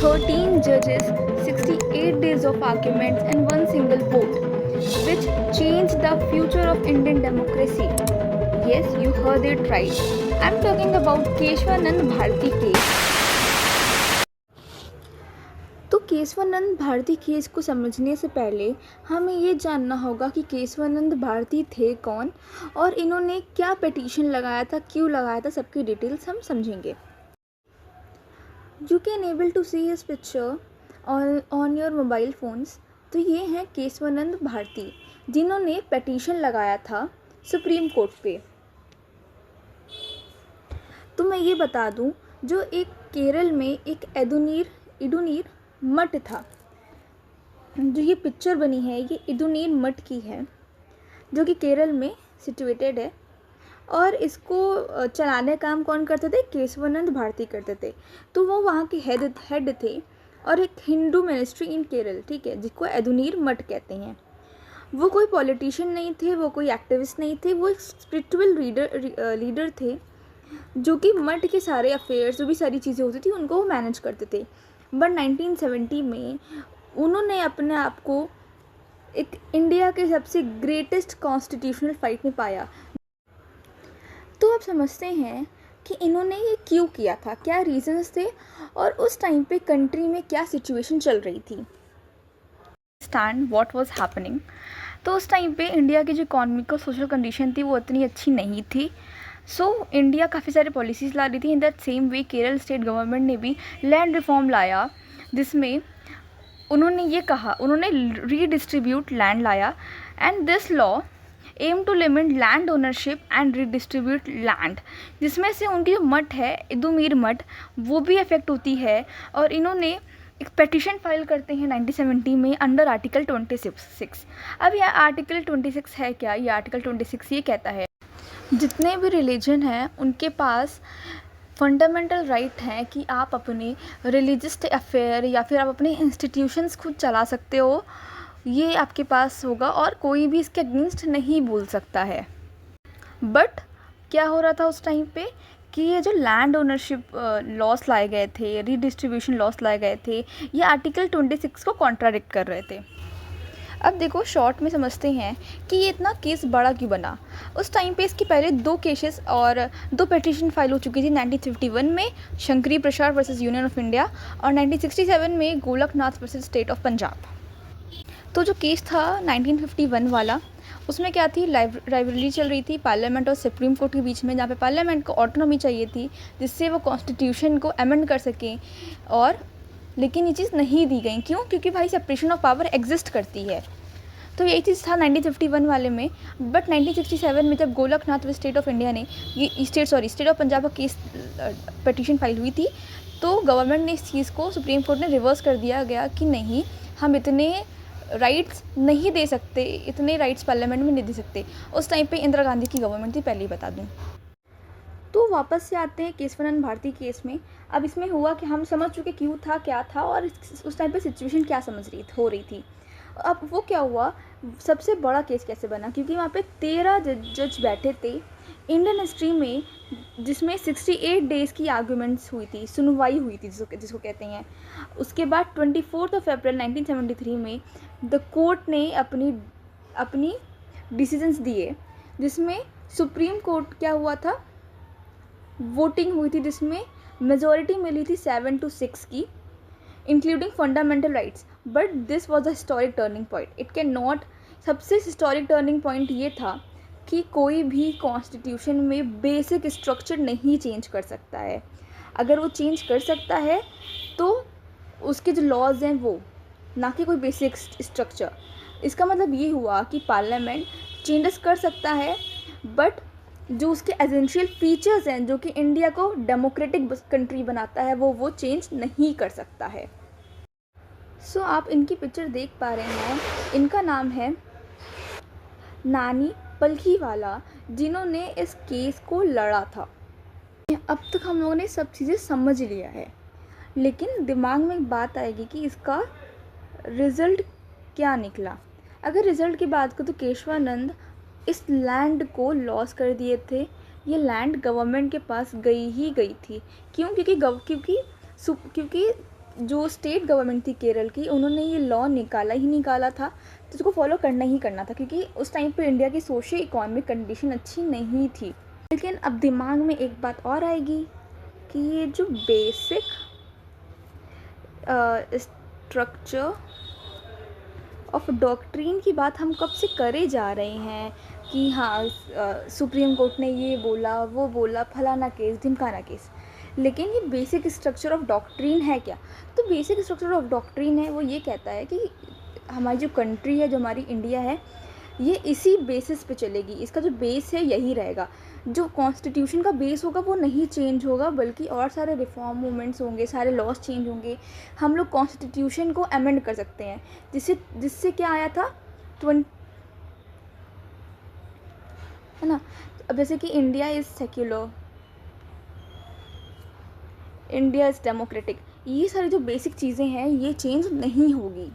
13 judges, 68 days of arguments, and one single vote, which changed the future of Indian democracy. Yes, you heard it right. I'm talking about Kesavananda Bharati case. तो Kesavananda Bharati case को समझने से पहले हमें ये जानना होगा कि केशवानंद भारती थे कौन और इन्होंने क्या पिटीशन लगाया था, क्यों लगाया था, सबकी डिटेल्स हम समझेंगे. You can able to see his picture on your mobile phones. तो ये हैं केशवानंद भारती, जिन्होंने पिटीशन लगाया था सुप्रीम कोर्ट पे. तो मैं ये बता दूं, जो एक केरल में एक इडुनीर मठ था, जो ये पिक्चर बनी है ये इडुनीर मठ की है, जो कि केरल में सिचुएटेड है. और इसको चलाने का काम कौन करते थे? केशवानंद भारती करते थे. तो वो वहाँ के हेड थे और एक हिंदू मिनिस्ट्री इन केरल, ठीक है, जिसको इडुनीर मठ कहते हैं. वो कोई पॉलिटिशियन नहीं थे, वो कोई एक्टिविस्ट नहीं थे, वो एक स्पिरिचुअल लीडर थे, जो कि मठ के सारे अफेयर्स, जो भी सारी चीज़ें होती थी उनको वो मैनेज करते थे. बट 1970 में उन्होंने अपने आप को एक इंडिया के सबसे ग्रेटेस्ट कॉन्स्टिट्यूशनल फाइट में पाया. तो आप समझते हैं कि इन्होंने ये क्यों किया था, क्या रीजंस थे और उस टाइम पे कंट्री में क्या सिचुएशन चल रही थी. Stand what was happening. तो उस टाइम पे इंडिया की जो इकॉनमिक और सोशल कंडीशन थी वो इतनी अच्छी नहीं थी. सो इंडिया काफ़ी सारे पॉलिसीज़ ला रही थी. In that same way Kerala state government ने भी लैंड रिफॉर्म लाया, जिसमें उन्होंने ये कहा, उन्होंने रीडिस्ट्रीब्यूट लैंड लाया. And this law aim to limit land ownership and redistribute land, जिसमें से उनकी जो मठ है इडुनीर मठ, वो भी अफेक्ट होती है. और इन्होंने एक पेटिशन फाइल करते हैं 1970 में अंडर आर्टिकल 26. अब यह आर्टिकल 26 है क्या? ये आर्टिकल 26 ये कहता है जितने भी रिलीजन हैं उनके पास फंडामेंटल राइट है कि आप अपने रिलीजियस अफेयर या फिर आप अपने इंस्टीट्यूशंस खुद चला सकते हो. ये आपके पास होगा और कोई भी इसके अगेंस्ट नहीं बोल सकता है. बट क्या हो रहा था उस टाइम पे कि ये जो लैंड ओनरशिप लॉस लाए गए थे, रीडिस्ट्रीब्यूशन लॉस लाए गए थे, ये आर्टिकल 26 को कॉन्ट्राडिक्ट कर रहे थे. अब देखो शॉर्ट में समझते हैं कि ये इतना केस बड़ा क्यों बना. उस टाइम पे इसके पहले 2 केसेस और 2 पिटीशन फाइल हो चुकी थी. 1951 में शंकरी प्रसाद वर्सेस यूनियन ऑफ इंडिया और 1967 में Golaknath versus state of Punjab. तो जो केस था 1951 वाला, उसमें क्या थी, राइवलरी चल रही थी पार्लियामेंट और सुप्रीम कोर्ट के बीच में, जहाँ पे पार्लियामेंट को ऑटोनॉमी चाहिए थी जिससे वो कॉन्स्टिट्यूशन को अमेंड कर सकें. और लेकिन ये चीज़ नहीं दी गई. क्यों? क्योंकि भाई सेपरेशन ऑफ पावर एग्जिस्ट करती है. तो यही चीज़ था 1951 वाले में. बट 1967 में जब गोलकनाथ व स्टेट ऑफ इंडिया ने ये स्टेट ऑफ पंजाब का केस पिटीशन फाइल हुई थी, तो गवर्नमेंट ने इस चीज़ को, सुप्रीम कोर्ट ने रिवर्स कर दिया गया कि नहीं, हम इतने राइट्स नहीं दे सकते, इतने राइट्स पार्लियामेंट में नहीं दे सकते. उस टाइम पे इंदिरा गांधी की गवर्नमेंट थी, पहले ही बता दूँ. तो वापस से आते हैं केशवानंद भारती केस में. अब इसमें हुआ कि हम समझ चुके क्यों था, क्या था और उस टाइम पे सिचुएशन क्या हो रही थी. अब वो क्या हुआ, सबसे बड़ा केस कैसे बना, क्योंकि वहाँ पे 13 जज बैठे थे इंडियन हिस्ट्री में, जिसमें 68 डेज़ की आर्गूमेंट्स हुई थी, सुनवाई हुई थी जिसको कहते हैं. उसके बाद 24 अप्रैल 1973 में द कोर्ट ने अपनी डिसीजंस दिए, जिसमें सुप्रीम कोर्ट क्या हुआ था, वोटिंग हुई थी, जिसमें मेजॉरिटी मिली थी 7-6 की, including fundamental rights. But this was a historic turning point. It can not, सबसे हिस्टोरिक टर्निंग पॉइंट ये था कि कोई भी कॉन्स्टिट्यूशन में बेसिक स्ट्रक्चर नहीं चेंज कर सकता है. अगर वो चेंज कर सकता है तो उसके जो लॉज हैं वो, ना कि कोई बेसिक स्ट्रक्चर. इसका मतलब ये हुआ कि पार्लियामेंट चेंजेस कर सकता है, बट जो उसके एसेंशियल फीचर्स हैं जो कि इंडिया को डेमोक्रेटिक कंट्री बनाता है वो चेंज नहीं कर सकता है. सो आप इनकी पिक्चर देख पा रहे हैं. इनका नाम है नानी पलखीवाला, जिन्होंने इस केस को लड़ा था. अब तक हम लोगों ने सब चीज़ें समझ लिया है, लेकिन दिमाग में एक बात आएगी कि इसका रिज़ल्ट क्या निकला. अगर रिज़ल्ट की बात करूँ तो केशवानंद इस लैंड को लॉस कर दिए थे. ये लैंड गवर्नमेंट के पास गई ही गई थी. क्यों? क्योंकि जो स्टेट गवर्नमेंट थी केरल की, उन्होंने ये लॉ निकाला था, तो उसको फॉलो करना ही करना था, क्योंकि उस टाइम पे इंडिया की सोशो इकोनॉमिक कंडीशन अच्छी नहीं थी। लेकिन अब दिमाग में एक बात और आएगी कि ये जो बेसिक स्ट्रक्चर ऑफ डॉक्ट्रिन की बात हम कब से करे जा रहे हैं कि हाँ सुप्रीम कोर्ट ने ये बोला, वो बोला, फलाना केस, ढिमकाना केस, लेकिन ये बेसिक स्ट्रक्चर ऑफ डॉक्ट्रिन है क्या? तो बेसिक स्ट्रक्चर ऑफ डॉक्ट्रिन है वो ये कहता है कि हमारी जो कंट्री है, जो हमारी इंडिया है, ये इसी बेसिस पे चलेगी, इसका जो बेस है यही रहेगा। जो कॉन्स्टिट्यूशन का बेस होगा वो नहीं चेंज होगा, बल्कि और सारे रिफॉर्म मूवमेंट्स होंगे, सारे लॉज चेंज होंगे। हम लोग कॉन्स्टिट्यूशन को अमेंड कर सकते हैं, जिससे क्या आया था है ना। अब जैसे कि India is secular, India is democratic, ये सारी जो बेसिक चीज़ें हैं ये चेंज नहीं होगी।